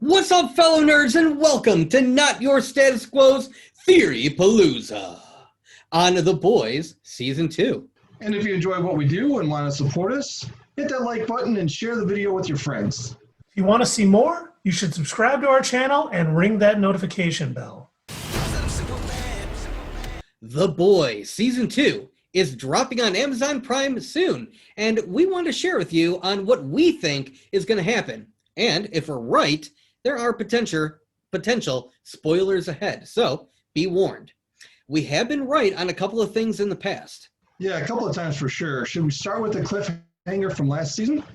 What's up, fellow nerds, and welcome to Not Your Status Quo's Theory Palooza on The Boys Season 2. And if you enjoy what we do and want to support us, hit that like button and share the video with your friends. If you want to see more, you should subscribe to our channel and ring that notification bell. The Boys Season 2 is dropping on Amazon Prime soon, and we want to share with you on what we think is going to happen. And if we're right, there are potential spoilers ahead, so be warned. We have been right on a couple of things in the past. Yeah, a couple of times for sure. Should we start with the cliffhanger from last season?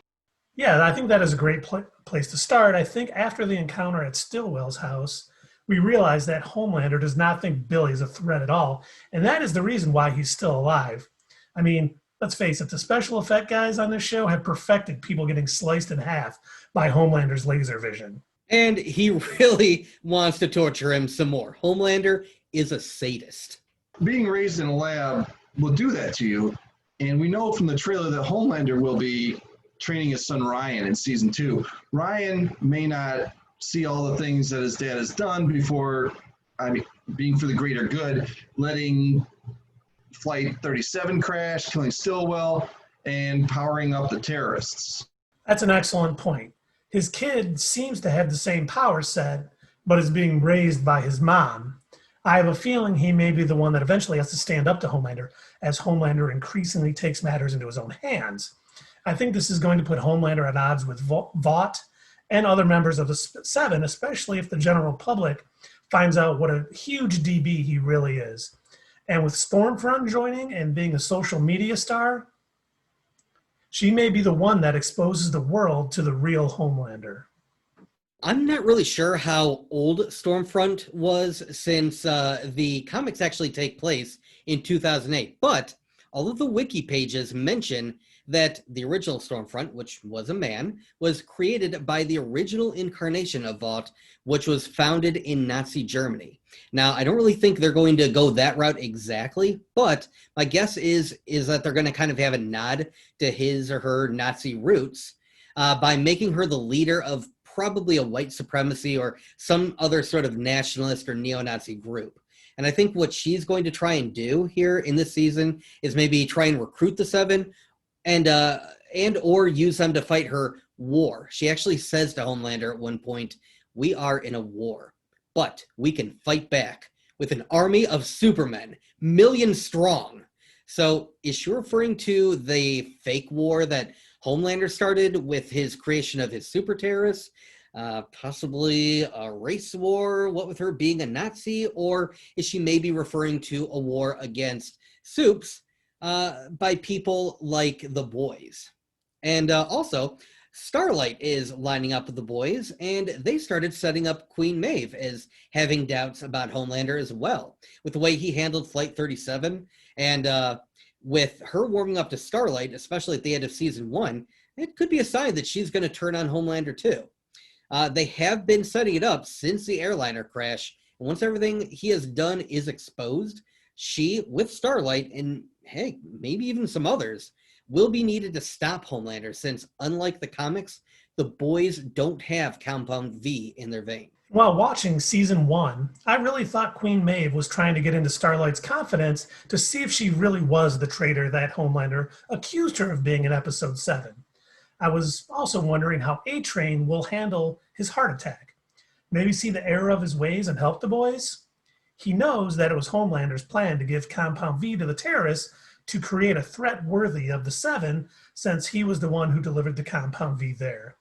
Yeah, I think that is a great place to start. I think after the encounter at Stillwell's house, we realize that Homelander does not think Billy is a threat at all, and that is the reason why he's still alive. I mean, let's face it, the special effect guys on this show have perfected people getting sliced in half by Homelander's laser vision. And he really wants to torture him some more. Homelander is a sadist. Being raised in a lab will do that to you, and we know from the trailer that Homelander will be training his son Ryan in Season 2. Ryan may not see all the things that his dad has done before, being for the greater good, letting Flight 37 crash, killing Stillwell, and powering up the terrorists. That's an excellent point. His kid seems to have the same power set, but is being raised by his mom. I have a feeling he may be the one that eventually has to stand up to Homelander, as Homelander increasingly takes matters into his own hands. I think this is going to put Homelander at odds with Vought and other members of the Seven, especially if the general public finds out what a huge DB he really is. And with Stormfront joining and being a social media star, she may be the one that exposes the world to the real Homelander. I'm not really sure how old Stormfront was, since the comics actually take place in 2008. But all of the wiki pages mention that the original Stormfront, which was a man, was created by the original incarnation of Vought, which was founded in Nazi Germany. Now, I don't really think they're going to go that route exactly, but my guess is that they're going to kind of have a nod to his or her Nazi roots by making her the leader of probably a white supremacy or some other sort of nationalist or neo-Nazi group. And I think what she's going to try and do here in this season is maybe try and recruit the Seven and or use them to fight her war. She actually says to Homelander at one point, "We are in a war, but we can fight back with an army of supermen, millions strong." So is she referring to the fake war that Homelander started with his creation of his super terrorists? Possibly a race war, what with her being a Nazi? Or is she maybe referring to a war against supes by people like the Boys? And also, Starlight is lining up with the Boys, and they started setting up Queen Maeve as having doubts about Homelander as well, with the way he handled Flight 37. And with her warming up to Starlight, especially at the end of Season 1, it could be a sign that she's going to turn on Homelander too. They have been setting it up since the airliner crash, and once everything he has done is exposed, she, with Starlight, and hey, maybe even some others, will be needed to stop Homelander, since unlike the comics, the Boys don't have Compound V in their vein. While watching Season 1, I really thought Queen Maeve was trying to get into Starlight's confidence to see if she really was the traitor that Homelander accused her of being in Episode 7. I was also wondering how A-Train will handle his heart attack. Maybe see the error of his ways and help the Boys? He knows that it was Homelander's plan to give Compound V to the terrorists to create a threat worthy of the Seven, since he was the one who delivered the Compound V there.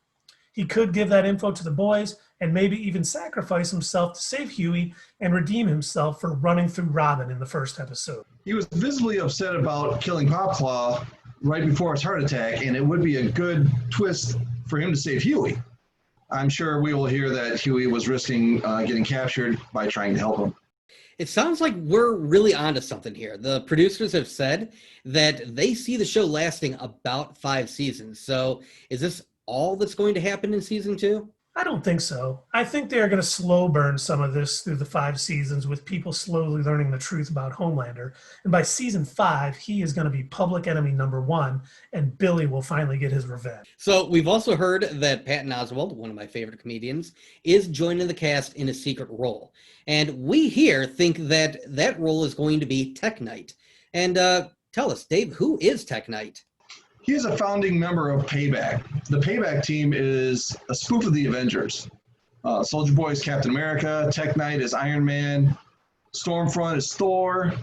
He could give that info to the Boys and maybe even sacrifice himself to save Huey and redeem himself for running through Robin in the first episode. He was visibly upset about killing Popclaw right before his heart attack, and it would be a good twist for him to save Huey. I'm sure we will hear that Huey was risking getting captured by trying to help him. It sounds like we're really onto something here. The producers have said that they see the show lasting about 5 seasons. So is this all that's going to happen in Season 2? I don't think so. I think they are going to slow burn some of this through the 5 seasons with people slowly learning the truth about Homelander. And by season 5, he is going to be public enemy #1, and Billy will finally get his revenge. So we've also heard that Patton Oswalt, one of my favorite comedians, is joining the cast in a secret role. And we here think that that role is going to be Tek Knight. And tell us, Dave, who is Tek Knight? He is a founding member of Payback. The Payback team is a spoof of the Avengers. Soldier Boy is Captain America, Tek Knight is Iron Man, Stormfront is Thor,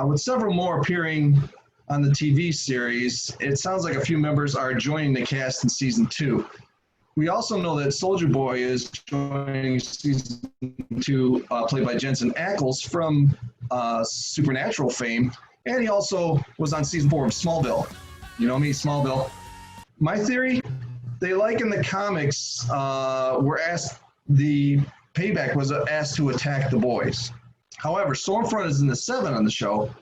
with several more appearing on the TV series. It sounds like a few members are joining the cast in season 2. We also know that Soldier Boy is joining season 2, played by Jensen Ackles from Supernatural fame, and he also was on season 4 of Smallville. You know me, Smallville. My theory, they like in the comics, the Payback was asked to attack the boys. However, Stormfront is in the 7 on the show,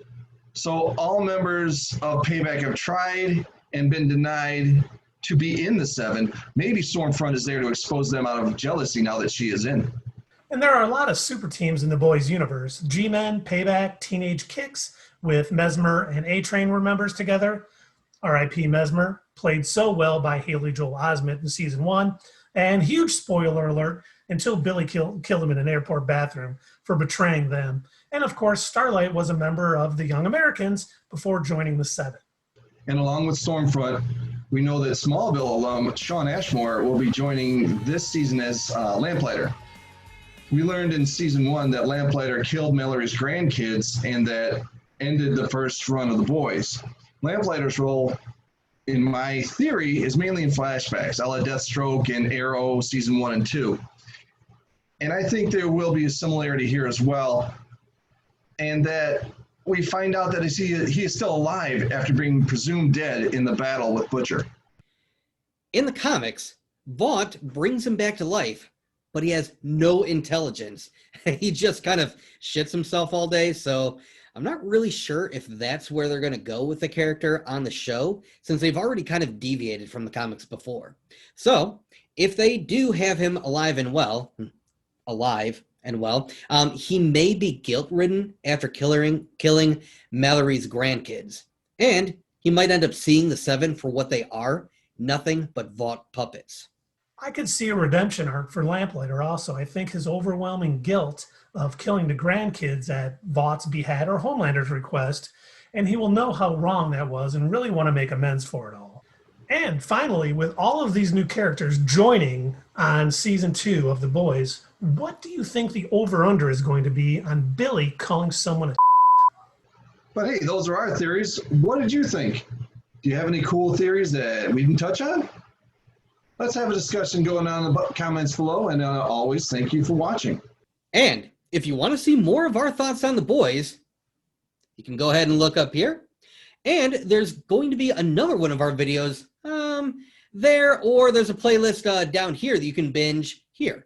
so all members of Payback have tried and been denied to be in the 7. Maybe Stormfront is there to expose them out of jealousy now that she is in. And there are a lot of super teams in the boys universe. G-Men, Payback, Teenage Kicks, with Mesmer and A-Train were members together. R.I.P. Mesmer, played so well by Haley Joel Osment in season 1. And huge spoiler alert, until Billy killed him in an airport bathroom for betraying them. And of course, Starlight was a member of the Young Americans before joining the 7. And along with Stormfront, we know that Smallville alum Shawn Ashmore will be joining this season as Lamplighter. We learned in season 1 that Lamplighter killed Mallory's grandkids, and that ended the first run of the boys. Lamplighter's role, in my theory, is mainly in flashbacks, a la Deathstroke and Arrow season 1 and 2. And I think there will be a similarity here as well, and that we find out that he is still alive after being presumed dead in the battle with Butcher. In the comics, Vought brings him back to life, but he has no intelligence. He just kind of shits himself all day, so I'm not really sure if that's where they're going to go with the character on the show, since they've already kind of deviated from the comics before. So, if they do have him alive and well, he may be guilt-ridden after killing Mallory's grandkids. And he might end up seeing the 7 for what they are, nothing but Vought puppets. I could see a redemption arc for Lamplighter also. I think his overwhelming guilt of killing the grandkids at Vaught's behest or Homelander's request, and he will know how wrong that was and really want to make amends for it all. And finally, with all of these new characters joining on season 2 of The Boys, what do you think the over-under is going to be on Billy calling someone a But hey, those are our theories. What did you think? Do you have any cool theories that we can touch on? Let's have a discussion going on in the comments below, and always thank you for watching. And if you want to see more of our thoughts on The Boys, you can go ahead and look up here. And there's going to be another one of our videos there, or there's a playlist down here that you can binge here.